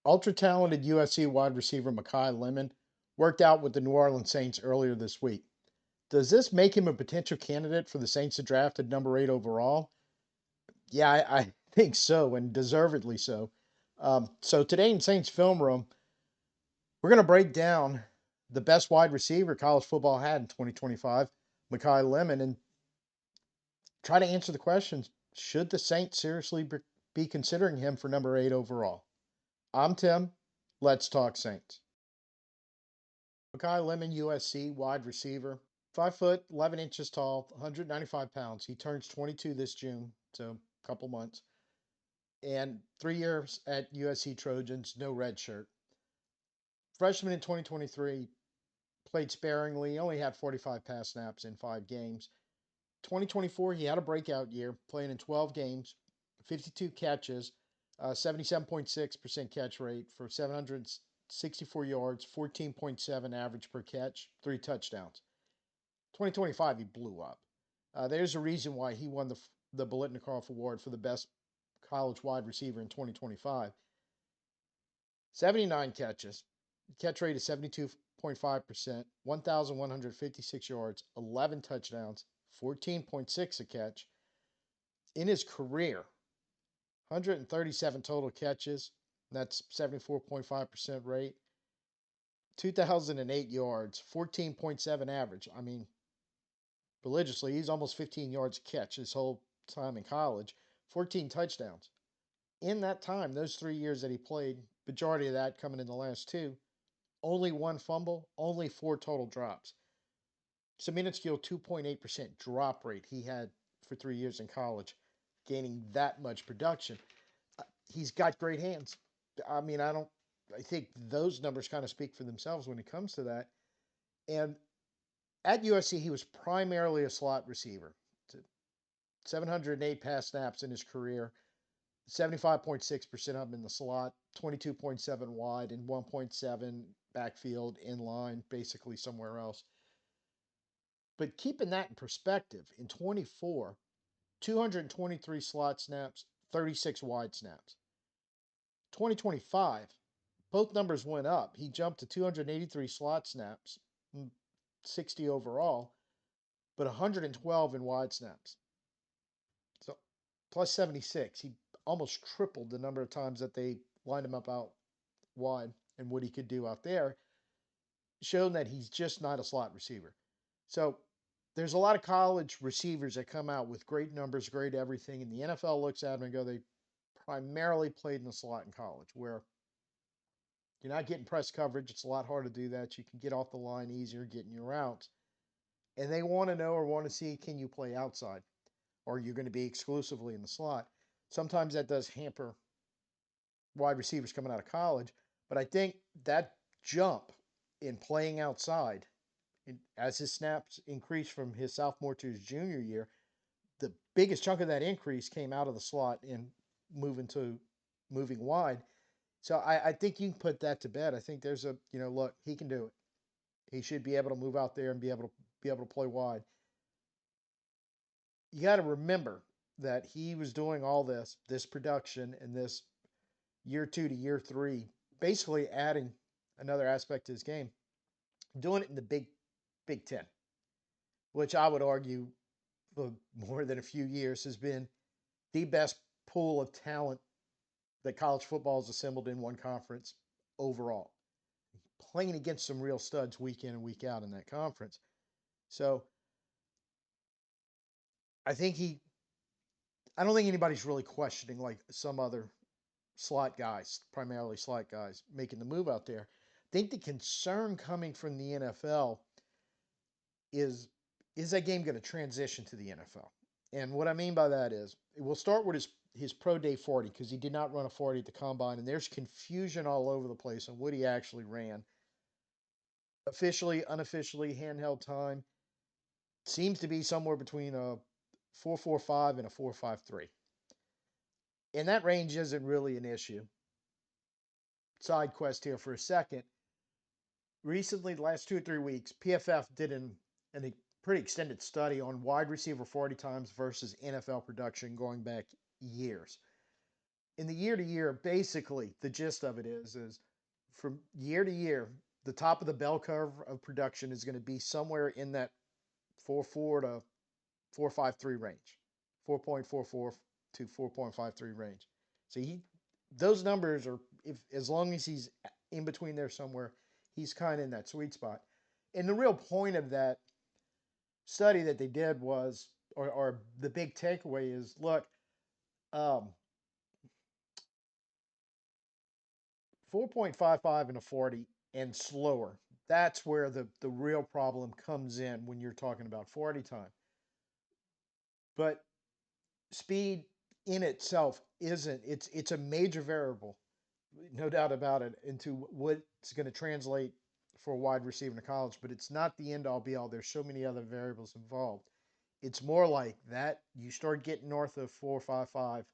Ultra talented USC wide receiver Makai Lemon worked out with the New Orleans Saints earlier this week. Does this make him a potential candidate for the Saints to draft at number 8 overall? Yeah, I think so, and deservedly so. So today in Saints Film Room, we're going to break down the best wide receiver college football had in 2025, Makai Lemon, and try to answer the questions: should the Saints seriously be considering him for number 8 overall? I'm Tim. Let's talk Saints. Makai Lemon, USC wide receiver, 5 foot 11 inches tall, 195 pounds. He turns 22 this June, so a couple months. And 3 years at USC Trojans, no red shirt. Freshman in 2023, played sparingly, only had 45 pass snaps in 5 games. 2024, he had a breakout year, playing in 12 games, 52 catches, 77.6% catch rate for 764 yards, 14.7 average per catch, 3 touchdowns. 2025, he blew up. There's a reason why he won the Biletnikoff Award for the best college wide receiver in 2025. 79 catches, catch rate is 72.5%, 1,156 yards, 11 touchdowns, 14.6 a catch. In his career, 137 total catches, that's 74.5% rate, 2,008 yards, 14.7 average. I mean, religiously, he's almost 15 yards a catch his whole time in college, 14 touchdowns. In that time, those 3 years that he played, majority of that coming in the last two, only one fumble, only four total drops. It's a minuscule 2.8% drop rate he had for 3 years in college, gaining that much production. He's got great hands. I mean, I think those numbers kind of speak for themselves when it comes to that. And at USC, he was primarily a slot receiver. 708 pass snaps in his career, 75.6% up in the slot, 22.7 wide, and 1.7 backfield in line, basically somewhere else. But keeping that in perspective, in 24, 223 slot snaps, 36 wide snaps. 2025, both numbers went up. He jumped to 283 slot snaps, 60 overall, but 112 in wide snaps. So plus 76. He almost tripled the number of times that they lined him up out wide and what he could do out there, showing that he's just not a slot receiver. So there's a lot of college receivers that come out with great numbers, great everything, and the NFL looks at them and go, they primarily played in the slot in college, where you're not getting press coverage. It's a lot harder to do that. You can get off the line easier getting your routes. And they want to know or want to see, can you play outside? Or you're going to be exclusively in the slot. Sometimes that does hamper wide receivers coming out of college. But I think that jump in playing outside, as his snaps increased from his sophomore to his junior year, the biggest chunk of that increase came out of the slot and moving wide. So I think you can put that to bed. I think there's a look, he can do it. He should be able to move out there and be able to play wide. You got to remember that he was doing all this production and this year 2 to year 3, basically adding another aspect to his game, doing it in the Big Ten, which I would argue for more than a few years has been the best pool of talent that college football has assembled in one conference overall, playing against some real studs week in and week out in that conference. So I think I don't think anybody's really questioning like some other slot guys, primarily slot guys, making the move out there. I think the concern coming from the NFL is is that game going to transition to the NFL? And what I mean by that is, we'll start with his pro day 40, because he did not run a 40 at the combine, and there's confusion all over the place on what he actually ran. Officially, unofficially, handheld time seems to be somewhere between a 4.45 and a 4.53. And that range isn't really an issue. Side quest here for a second. Recently, the last 2 or 3 weeks, PFF did a pretty extended study on wide receiver 40 times versus NFL production going back years. in the year to year, basically the gist of it is from year to year, the top of the bell curve of production is going to be somewhere in that 4.4 to 4.53 range, 4.44 to 4.53 range. So those numbers are, if as long as he's in between there somewhere, he's kind of in that sweet spot. And the real point of that study that they did was, or the big takeaway is, look, um, 4.55 and a 40 and slower. That's where the real problem comes in when you're talking about 40 time. But speed in itself isn't, it's a major variable, no doubt about it, into what's going to translate for a wide receiver in college, but it's not the end all be all. There's so many other variables involved. It's more like that you start getting north of 4.55,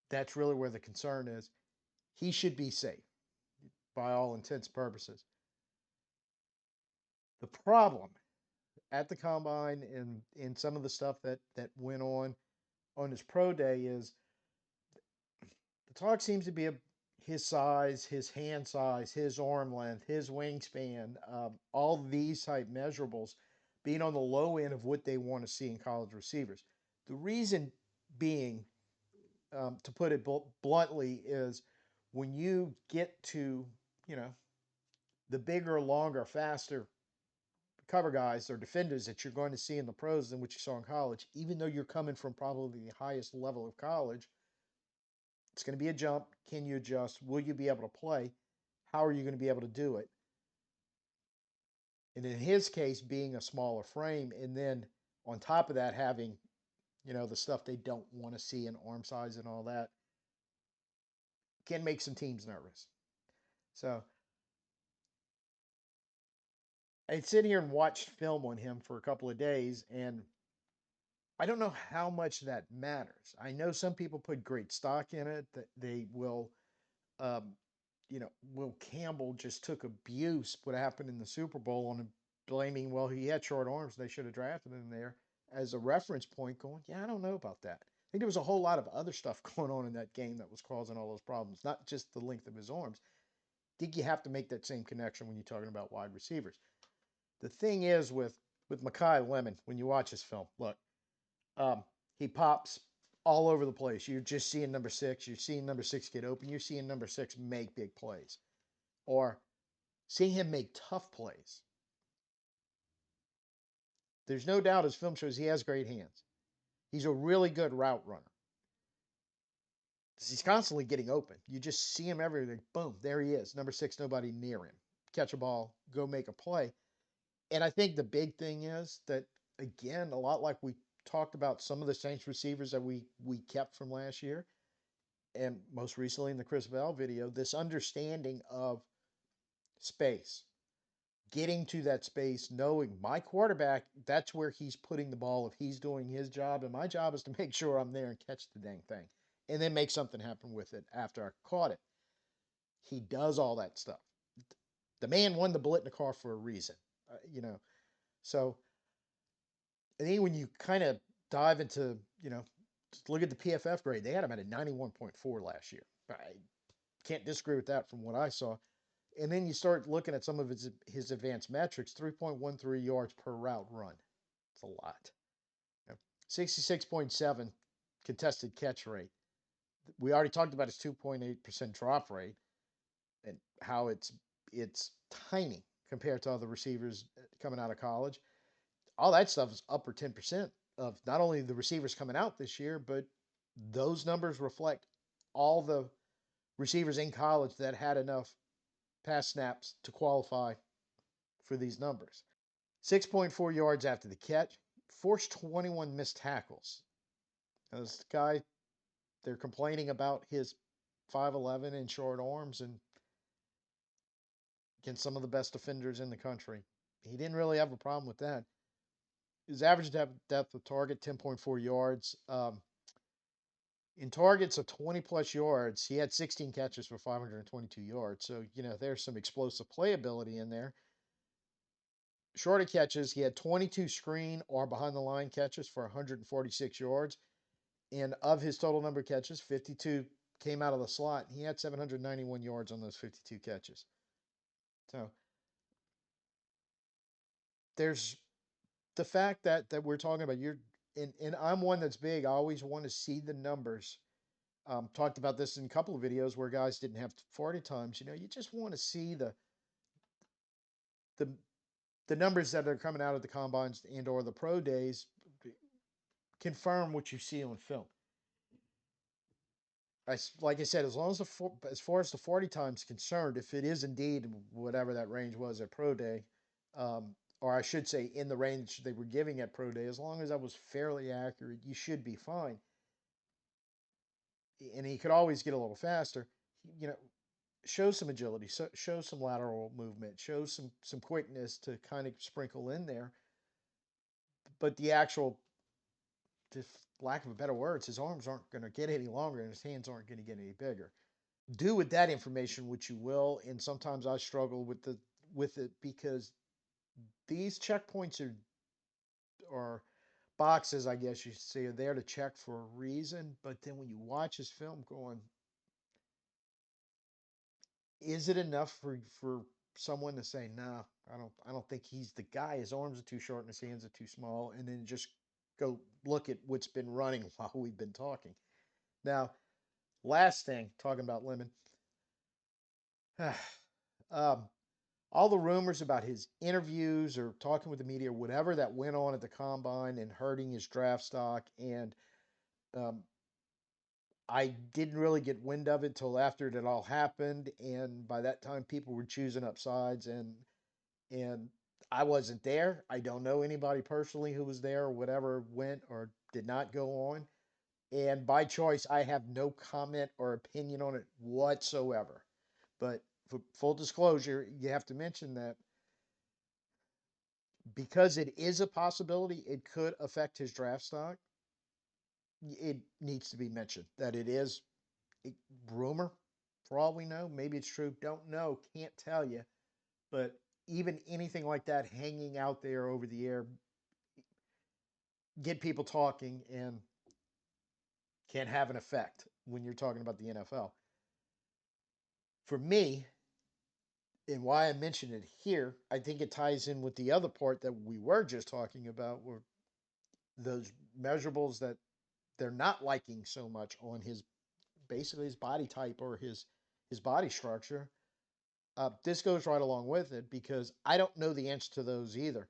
that's really where the concern is. He should be safe by all intents and purposes. The problem at the combine and in some of the stuff that went on his pro day is the talk seems to be his size, his hand size, his arm length, his wingspan, all these type measurables being on the low end of what they want to see in college receivers. The reason being, to put it bluntly, is when you get to, you know, the bigger, longer, faster cover guys or defenders that you're going to see in the pros than what you saw in college, even though you're coming from probably the highest level of college, it's going to be a jump. Can you adjust? Will you be able to play? How are you going to be able to do it? And in his case, being a smaller frame, and then on top of that, having, the stuff they don't want to see in arm size and all that, can make some teams nervous. So I sit here and watch film on him for a couple of days, and I don't know how much that matters. I know some people put great stock in it, that they will, um, Will Campbell just took abuse what happened in the Super Bowl on him, blaming, well, he had short arms, they should have drafted him there as a reference point, going, yeah, I don't know about that. I think there was a whole lot of other stuff going on in that game that was causing all those problems, not just the length of his arms. I think you have to make that same connection when you're talking about wide receivers. The thing is with Makai Lemon, when you watch his film, look, um, he pops all over the place. You're just seeing number six. You're seeing number six get open. You're seeing number six make big plays, or seeing him make tough plays. There's no doubt his film shows he has great hands. He's a really good route runner. He's constantly getting open. You just see him everywhere. Boom, there he is. Number six, nobody near him. Catch a ball, go make a play. And I think the big thing is that, again, a lot like we talked about some of the Saints receivers that we kept from last year, and most recently in the Chris Bell video, this understanding of space, getting to that space, knowing my quarterback, that's where he's putting the ball if he's doing his job. And my job is to make sure I'm there and catch the dang thing and then make something happen with it after I caught it. He does all that stuff. The man won the Blitnikoff for a reason, So I think when you kind of dive into, just look at the PFF grade, they had him at a 91.4 last year. I can't disagree with that from what I saw. And then you start looking at some of his advanced metrics, 3.13 yards per route run. It's a lot. 66.7 contested catch rate. We already talked about his 2.8% drop rate and how it's tiny compared to other receivers coming out of college. All that stuff is upper 10% of not only the receivers coming out this year, but those numbers reflect all the receivers in college that had enough pass snaps to qualify for these numbers. 6.4 yards after the catch, forced 21 missed tackles. Now, this guy, they're complaining about his 5'11 and short arms and against some of the best defenders in the country. He didn't really have a problem with that. His average depth of target, 10.4 yards. In targets of 20 plus yards, he had 16 catches for 522 yards. So, there's some explosive playability in there. Shorter catches, he had 22 screen or behind the line catches for 146 yards. And of his total number of catches, 52 came out of the slot. He had 791 yards on those 52 catches. So there's the fact that we're talking about. And I'm one that's big. I always want to see the numbers. Talked about this in a couple of videos where guys didn't have 40 times. You just want to see the the numbers that are coming out of the combines and or the pro days confirm what you see on film. Like I said, as long as as far as the 40 times concerned, if it is indeed whatever that range was at pro day, or I should say in the range they were giving at pro day, as long as that was fairly accurate, you should be fine. And he could always get a little faster. You know, show some agility, show some lateral movement, show some quickness to kind of sprinkle in there. But the actual, to lack of a better words, his arms aren't going to get any longer and his hands aren't going to get any bigger. Do with that information what you will, and sometimes I struggle with it because these checkpoints are boxes, I guess you should say, are there to check for a reason. But then when you watch his film, going, is it enough for someone to say, nah, I don't think he's the guy. His arms are too short and his hands are too small, and then just go look at what's been running while we've been talking. Now, last thing, talking about Lemon, um, all the rumors about his interviews or talking with the media, whatever that went on at the combine and hurting his draft stock, and um, I didn't really get wind of it till after it had all happened, and by that time people were choosing up sides, and I wasn't there. I don't know anybody personally who was there or whatever went or did not go on. And by choice, I have no comment or opinion on it whatsoever. But for full disclosure, you have to mention that because it is a possibility, it could affect his draft stock. It needs to be mentioned that it is a rumor, for all we know. Maybe it's true. Don't know. Can't tell you. But even anything like that hanging out there over the air, get people talking and can have an effect when you're talking about the NFL. For me, and why I mention it here, I think it ties in with the other part that we were just talking about, were those measurables that they're not liking so much on his, basically his body type or his body structure. This goes right along with it because I don't know the answer to those either.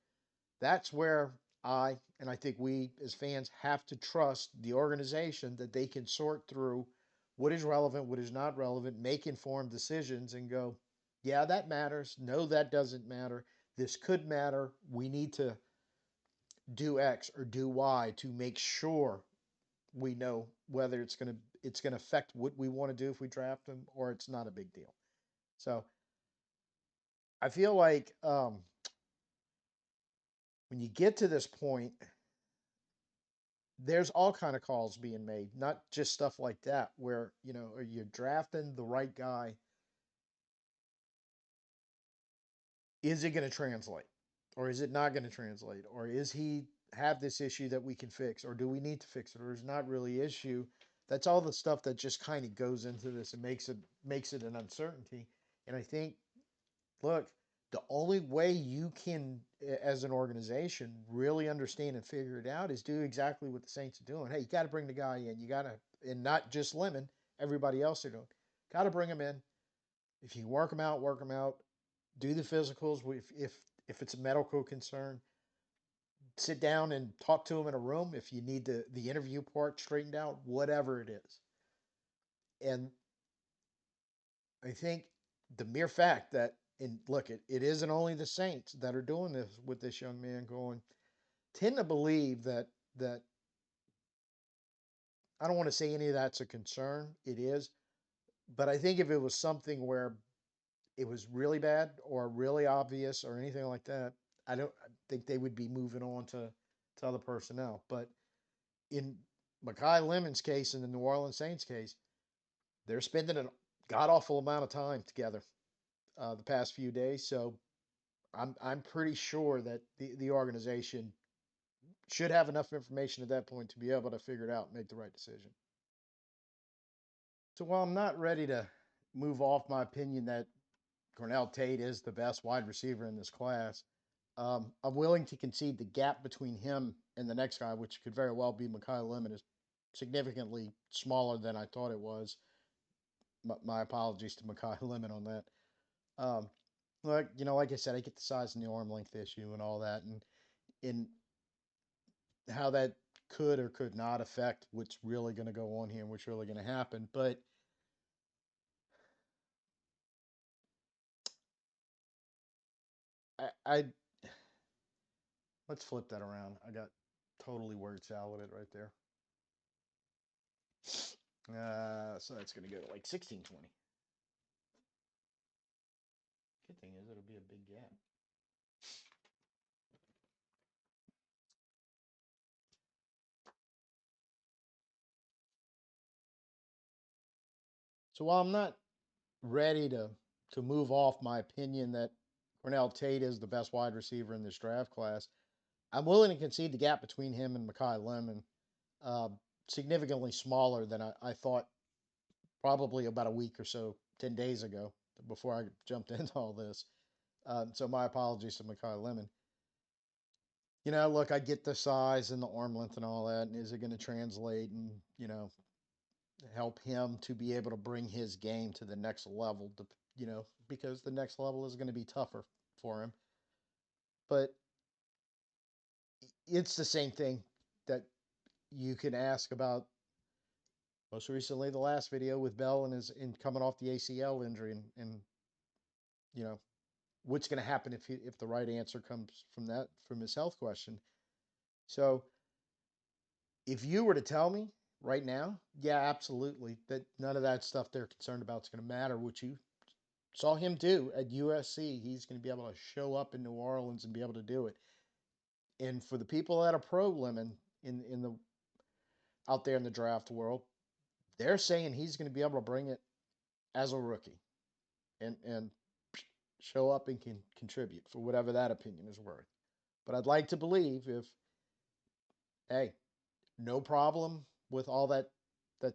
That's where and I think we as fans have to trust the organization that they can sort through what is relevant, what is not relevant, make informed decisions, and go, yeah, that matters. No, that doesn't matter. This could matter. We need to do X or do Y to make sure we know whether it's gonna affect what we want to do if we draft them or it's not a big deal. So I feel like when you get to this point, there's all kind of calls being made, not just stuff like that, where are you drafting the right guy? Is it going to translate, or is it not going to translate, or is he have this issue that we can fix, or do we need to fix it, or is not really issue? That's all the stuff that just kind of goes into this and makes it an uncertainty. And I think, look, the only way you can, as an organization, really understand and figure it out is do exactly what the Saints are doing. Hey, you got to bring the guy in. You got to, and not just Lemon, everybody else are doing. Got to bring him in. If you work him out, work him out. Do the physicals. If it's a medical concern, sit down and talk to him in a room. If you need the interview part straightened out, whatever it is. And I think the mere fact that, and look, it isn't only the Saints that are doing this with this young man going, tend to believe that I don't want to say any of that's a concern. It is, but I think if it was something where it was really bad or really obvious or anything like that, I think they would be moving on to other personnel. But in Makai Lemon's case and the New Orleans Saints case, they're spending a god awful amount of time together the past few days. So I'm pretty sure that the organization should have enough information at that point to be able to figure it out and make the right decision. So while I'm not ready to move off my opinion that Cornell Tate is the best wide receiver in this class, I'm willing to concede the gap between him and the next guy, which could very well be Makai Lemon, is significantly smaller than I thought it was. My apologies to Makai Lemon on that. Um, like I said, I get the size and the arm length issue and all that, and in how that could or could not affect what's really going to go on here and what's really going to happen. But I let's flip that around. I got totally word saladed right there. So that's going to go to like 1620. Good thing is it'll be a big gap. So while I'm not ready to move off my opinion that Cornell Tate is the best wide receiver in this draft class, I'm willing to concede the gap between him and Makai Lemon uh, significantly smaller than I thought probably about a week or so, 10 days ago, before I jumped into all this. So my apologies to Makai Lemon. Look, I get the size and the arm length and all that, and is it going to translate and, help him to be able to bring his game to the next level, because the next level is going to be tougher for him. But it's the same thing that you can ask about most recently the last video with Bell and his in coming off the ACL injury and you know what's going to happen if the right answer comes from his health question. So if you were to tell me right now, yeah, absolutely, that none of that stuff they're concerned about is going to matter. What you saw him do at USC, he's going to be able to show up in New Orleans and be able to do it. And for the people that are pro Lemon in the out there in the draft world, they're saying he's going to be able to bring it as a rookie and show up and can contribute for whatever that opinion is worth. But I'd like to believe if, hey, no problem with all that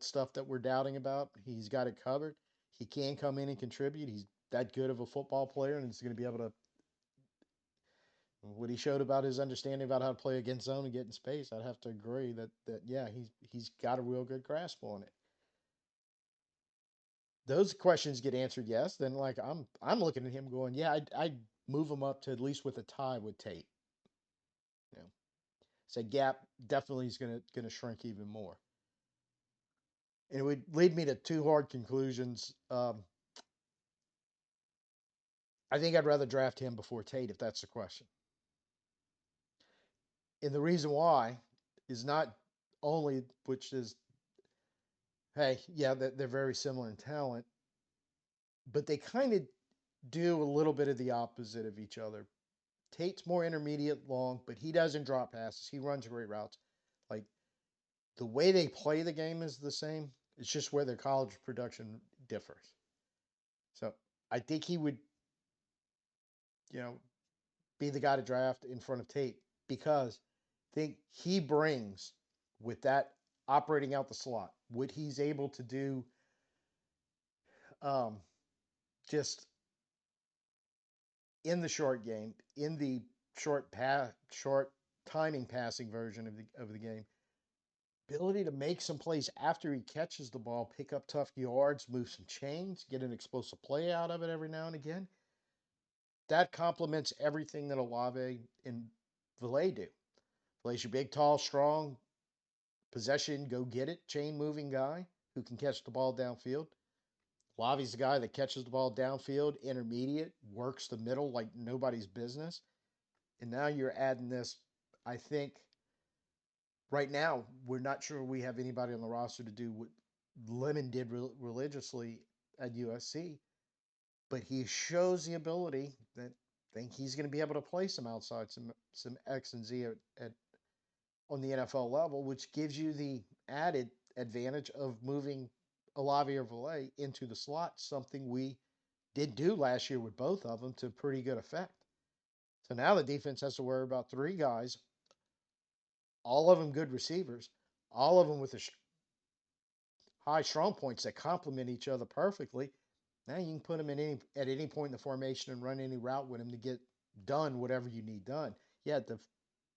stuff that we're doubting about. He's got it covered. He can come in and contribute. He's that good of a football player, and he's going to be able to. What he showed about his understanding about how to play against zone and get in space, I'd have to agree that yeah, he's got a real good grasp on it. Those questions get answered yes, then like I'm looking at him going, yeah, I'd move him up to at least with a tie with Tate. You know, so gap definitely is gonna shrink even more. And it would lead me to two hard conclusions. I think I'd rather draft him before Tate if that's the question. And the reason why is not only which is, hey, yeah, they're very similar in talent, but they kind of do a little bit of the opposite of each other. Tate's more intermediate long, but he doesn't drop passes. He runs great routes. Like the way they play the game is the same. It's just where their college production differs. So I think he would, you know, be the guy to draft in front of Tate because I think he brings with that operating out the slot what he's able to do, um, just in the short game, in the short timing passing version of the game. Ability to make some plays after he catches the ball, pick up tough yards, move some chains, get an explosive play out of it every now and again. That complements everything that Olave and Valet do. Vale's your big, tall, strong, possession, go get it, chain moving guy who can catch the ball downfield. Olave's the guy that catches the ball downfield, intermediate, works the middle like nobody's business. And now you're adding this, I think, right now, we're not sure we have anybody on the roster to do what Lemon did religiously at USC, but he shows the ability that I think he's going to be able to play some outside, some X and Z at on the NFL level, which gives you the added advantage of moving Olave or Valet into the slot, something we did do last year with both of them to pretty good effect. So now the defense has to worry about three guys all of them good receivers, all of them with high strong points that complement each other perfectly. Now you can put them in at any point in the formation and run any route with them to get done whatever you need done. Yeah, the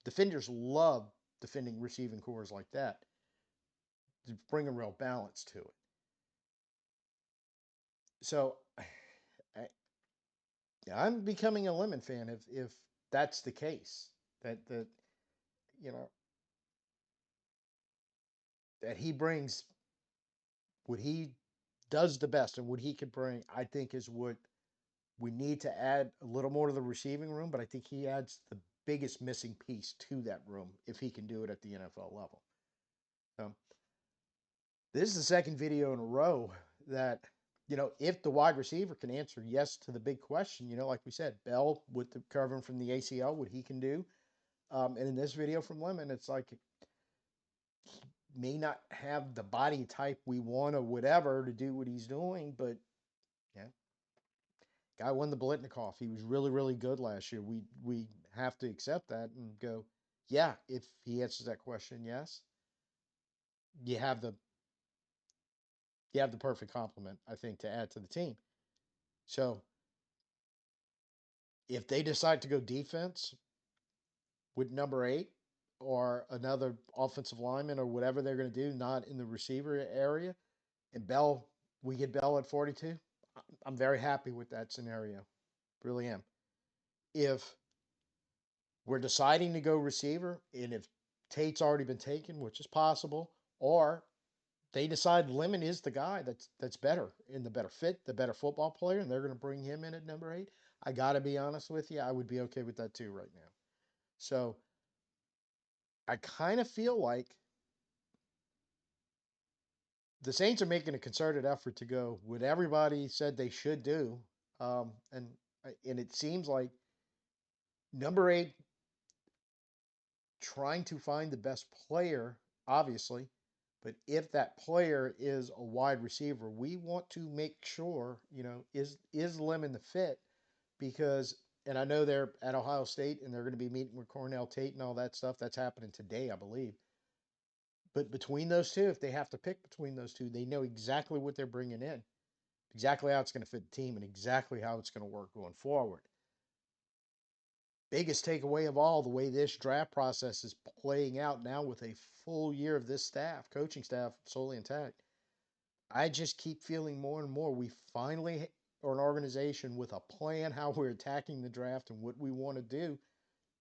defenders love defending receiving cores like that to bring a real balance to it. So I, I'm becoming a Lemon fan if that's the case. That you know that he brings what he does the best and what he could bring. I think is what we need to add a little more to the receiving room. But I think he adds the biggest missing piece to that room if he can do it at the NFL level. So this is the second video in a row that, if the wide receiver can answer yes to the big question, like we said, Bell with the covering from the ACL, what he can do. And in this video from Lemon, it's like he may not have the body type we want or whatever to do what he's doing, but yeah, guy won the Blitnikoff. He was really, really good last year. We have to accept that and go, yeah, if he answers that question, yes, you have the perfect complement, I think, to add to the team. So if they decide to go defense with number 8 or another offensive lineman or whatever they're going to do, not in the receiver area, and Bell, we get Bell at 42, I'm very happy with that scenario. Really am. If we're deciding to go receiver, and if Tate's already been taken, which is possible, or they decide Lemon is the guy that's better and the better fit, the better football player, and they're going to bring him in at number 8, I got to be honest with you, I would be okay with that too right now. So I kind of feel like the Saints are making a concerted effort to go what everybody said they should do, and it seems like number 8 trying to find the best player, obviously, but if that player is a wide receiver, we want to make sure, is Lemon the fit? Because, and I know they're at Ohio State and they're going to be meeting with Cornell Tate and all that stuff. That's happening today, I believe. But between those two, if they have to pick between those two, they know exactly what they're bringing in, exactly how it's going to fit the team, and exactly how it's going to work going forward. Biggest takeaway of all, the way this draft process is playing out now with a full year of this staff, coaching staff, solely intact. I just keep feeling more and more we finally are an organization with a plan how we're attacking the draft and what we want to do,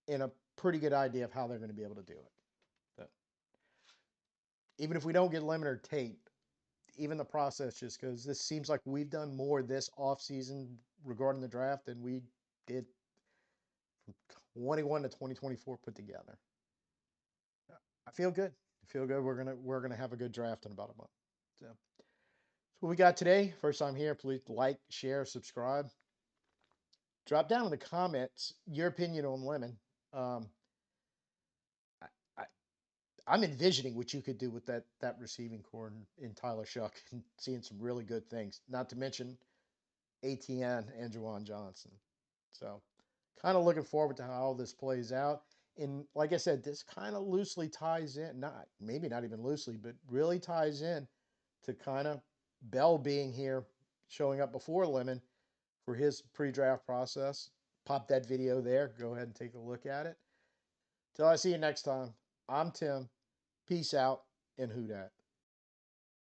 and a pretty good idea of how they're going to be able to do it. So, even if we don't get Lemon or Tate, even the process, just because this seems like we've done more this offseason regarding the draft than we did from 21 to 2024 put together. I feel good. I feel good. We're gonna have a good draft in about a month. So that's what we got today. First time here, please like, share, subscribe. Drop down in the comments your opinion on Lemon. Um, I, I, I'm envisioning what you could do with that receiving core in Tyler Shuck and seeing some really good things. Not to mention ATN and Juwan Johnson. So kind of looking forward to how this plays out. And like I said, this kind of loosely ties in, not maybe not even loosely, but really ties in to kind of Bell being here, showing up before Lemon for his pre-draft process. Pop that video there. Go ahead and take a look at it. Till I see you next time, I'm Tim. Peace out and who dat.